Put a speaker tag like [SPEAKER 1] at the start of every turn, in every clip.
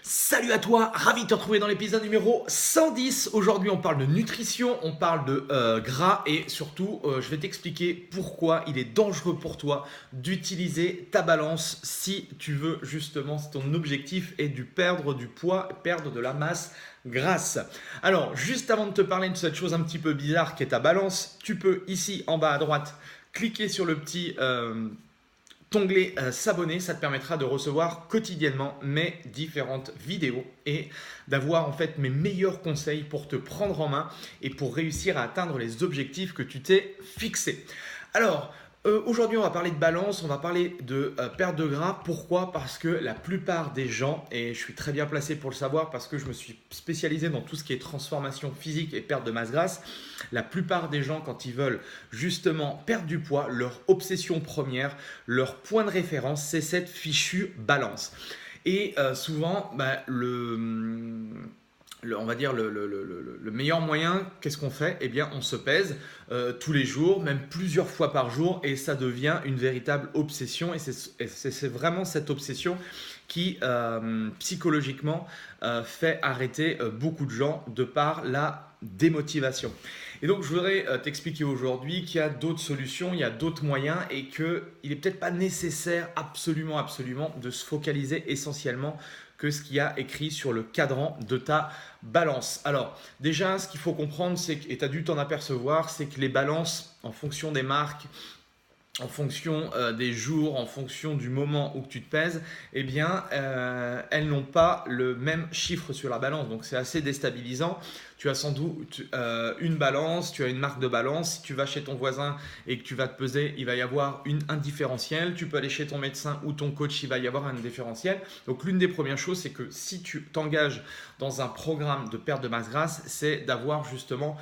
[SPEAKER 1] Salut à toi, ravi de te retrouver dans l'épisode numéro 110. Aujourd'hui, on parle de nutrition, on parle de gras et surtout, je vais t'expliquer pourquoi il est dangereux pour toi d'utiliser ta balance si tu veux justement, si ton objectif est de perdre du poids, perdre de la masse grasse. Alors, juste avant de te parler de cette chose un petit peu bizarre qui est ta balance, tu peux ici en bas à droite cliquer sur le petit onglet s'abonner, ça te permettra de recevoir quotidiennement mes différentes vidéos et d'avoir en fait mes meilleurs conseils pour te prendre en main et pour réussir à atteindre les objectifs que tu t'es fixés. Alors, aujourd'hui, on va parler de balance, on va parler de perte de gras. Pourquoi? Parce que la plupart des gens, et je suis très bien placé pour le savoir parce que je me suis spécialisé dans tout ce qui est transformation physique et perte de masse grasse, la plupart des gens, quand ils veulent justement perdre du poids, leur obsession première, leur point de référence, c'est cette fichue balance. Et souvent, on va dire le meilleur moyen, qu'est-ce qu'on fait? Eh bien, on se pèse tous les jours, même plusieurs fois par jour, et ça devient une véritable obsession. Et c'est vraiment cette obsession qui, psychologiquement, fait arrêter beaucoup de gens de par la démotivation. Et donc, je voudrais t'expliquer aujourd'hui qu'il y a d'autres solutions, il y a d'autres moyens, et qu'il n'est peut-être pas nécessaire absolument de se focaliser essentiellement que ce qu'il y a écrit sur le cadran de ta balance. Alors déjà, ce qu'il faut comprendre, c'est que, et tu as dû t'en apercevoir, c'est que les balances, en fonction des marques, en fonction des jours, en fonction du moment où tu te pèses, eh bien, elles n'ont pas le même chiffre sur la balance. Donc, c'est assez déstabilisant. Tu as sans doute une balance, tu as une marque de balance. Si tu vas chez ton voisin et que tu vas te peser, il va y avoir un différentiel. Tu peux aller chez ton médecin ou ton coach, il va y avoir un différentiel. Donc, l'une des premières choses, c'est que si tu t'engages dans un programme de perte de masse grasse, c'est d'avoir justement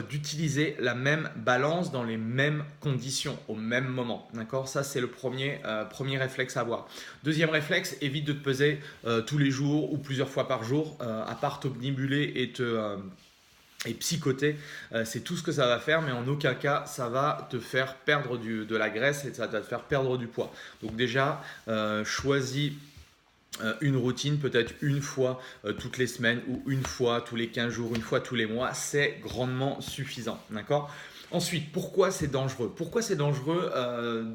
[SPEAKER 1] d'utiliser la même balance dans les mêmes conditions au même moment. D'accord? Ça, c'est le premier réflexe à avoir. Deuxième réflexe, évite de te peser tous les jours ou plusieurs fois par jour, à part t'omnibuler et psychoter. C'est tout ce que ça va faire, mais en aucun cas, ça va te faire perdre de la graisse et ça va te faire perdre du poids. Donc déjà, choisis une routine peut-être une fois toutes les semaines ou une fois tous les 15 jours, une fois tous les mois, c'est grandement suffisant. D'accord? Ensuite, pourquoi c'est dangereux? Pourquoi c'est dangereux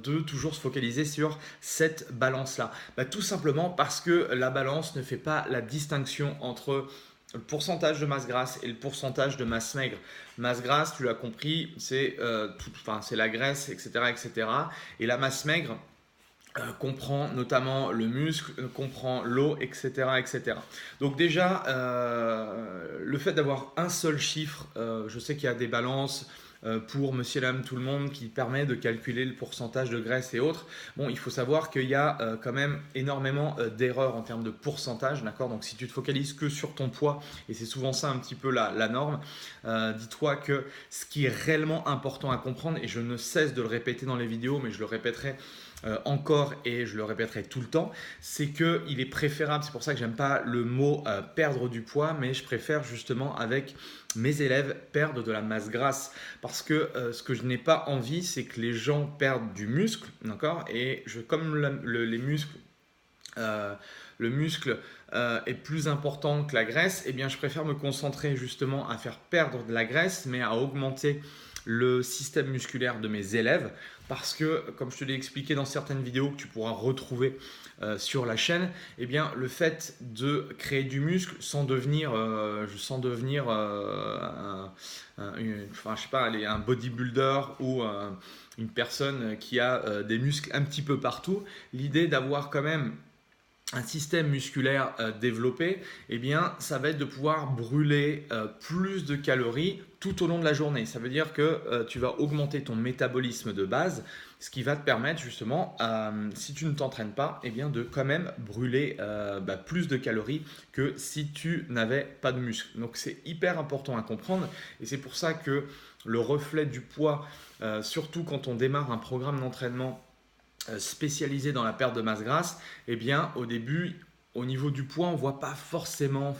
[SPEAKER 1] de toujours se focaliser sur cette balance-là? Tout simplement parce que la balance ne fait pas la distinction entre le pourcentage de masse grasse et le pourcentage de masse maigre. Masse grasse, tu l'as compris, c'est c'est la graisse, etc., etc. Et la masse maigre, comprend notamment le muscle, comprend l'eau, etc., etc. Donc déjà, le fait d'avoir un seul chiffre, je sais qu'il y a des balances pour monsieur, dame, tout le monde qui permet de calculer le pourcentage de graisse et autres. Bon, il faut savoir qu'il y a quand même énormément d'erreurs en termes de pourcentage, d'accord? Donc si tu te focalises que sur ton poids, et c'est souvent ça un petit peu la norme, dis-toi que ce qui est réellement important à comprendre, et je ne cesse de le répéter dans les vidéos, mais je le répéterai encore et je le répéterai tout le temps, c'est qu'il est préférable, c'est pour ça que j'aime pas le mot perdre du poids, mais je préfère justement avec mes élèves perdre de la masse grasse parce que ce que je n'ai pas envie, c'est que les gens perdent du muscle, d'accord? Et comme les muscles, le muscle est plus important que la graisse, eh bien je préfère me concentrer justement à faire perdre de la graisse, mais à augmenter le système musculaire de mes élèves parce que, comme je te l'ai expliqué dans certaines vidéos que tu pourras retrouver sur la chaîne, eh bien, le fait de créer du muscle sans devenir je sais pas, un bodybuilder ou une personne qui a des muscles un petit peu partout, l'idée d'avoir quand même un système musculaire développé, eh bien, ça va être de pouvoir brûler plus de calories tout au long de la journée. Ça veut dire que tu vas augmenter ton métabolisme de base, ce qui va te permettre justement, si tu ne t'entraînes pas, eh bien, de quand même brûler plus de calories que si tu n'avais pas de muscle. Donc, c'est hyper important à comprendre et c'est pour ça que le reflet du poids, surtout quand on démarre un programme d'entraînement spécialisé dans la perte de masse grasse, eh bien au début, au niveau du poids, on ne voit pas forcément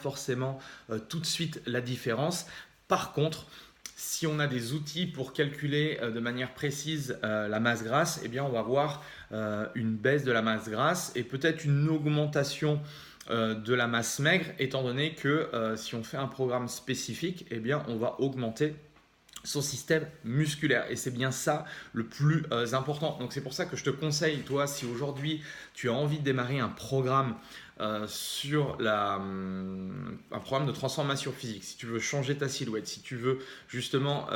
[SPEAKER 1] tout de suite la différence. Par contre, si on a des outils pour calculer de manière précise la masse grasse, eh bien on va voir une baisse de la masse grasse et peut-être une augmentation de la masse maigre, étant donné que si on fait un programme spécifique, eh bien, on va augmenter son système musculaire, et c'est bien ça le plus important. Donc c'est pour ça que je te conseille, toi, si aujourd'hui tu as envie de démarrer un programme un programme de transformation physique, si tu veux changer ta silhouette, si tu veux justement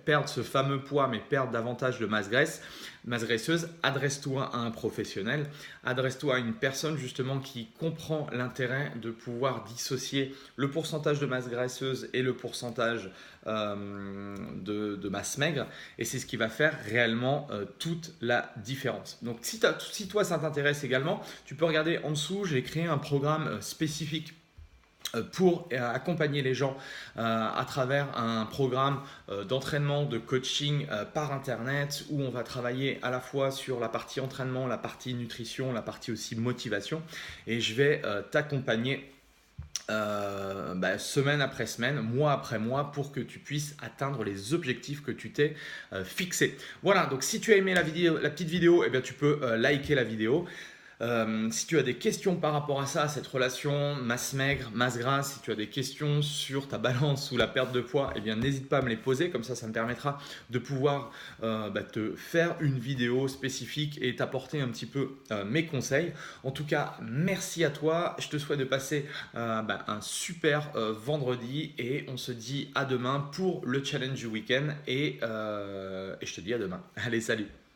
[SPEAKER 1] perdre ce fameux poids mais perdre davantage de masse graisseuse, adresse-toi à un professionnel, adresse-toi à une personne justement qui comprend l'intérêt de pouvoir dissocier le pourcentage de masse graisseuse et le pourcentage de masse maigre, et c'est ce qui va faire réellement toute la différence. Donc si toi ça t'intéresse également, tu peux regarder en dessous, j'ai créé un programme spécifique pour accompagner les gens à travers un programme d'entraînement, de coaching par internet, où on va travailler à la fois sur la partie entraînement, la partie nutrition, la partie aussi motivation, et je vais t'accompagner semaine après semaine, mois après mois, pour que tu puisses atteindre les objectifs que tu t'es fixés. Voilà, donc si tu as aimé la petite vidéo, eh bien, tu peux liker la vidéo. Si tu as des questions par rapport à ça, cette relation masse maigre, masse grasse, si tu as des questions sur ta balance ou la perte de poids, eh bien n'hésite pas à me les poser, comme ça me permettra de pouvoir te faire une vidéo spécifique et t'apporter un petit peu mes conseils. En tout cas, merci à toi, je te souhaite de passer un super vendredi, et on se dit à demain pour le challenge du week-end, et je te dis à demain. Allez, salut!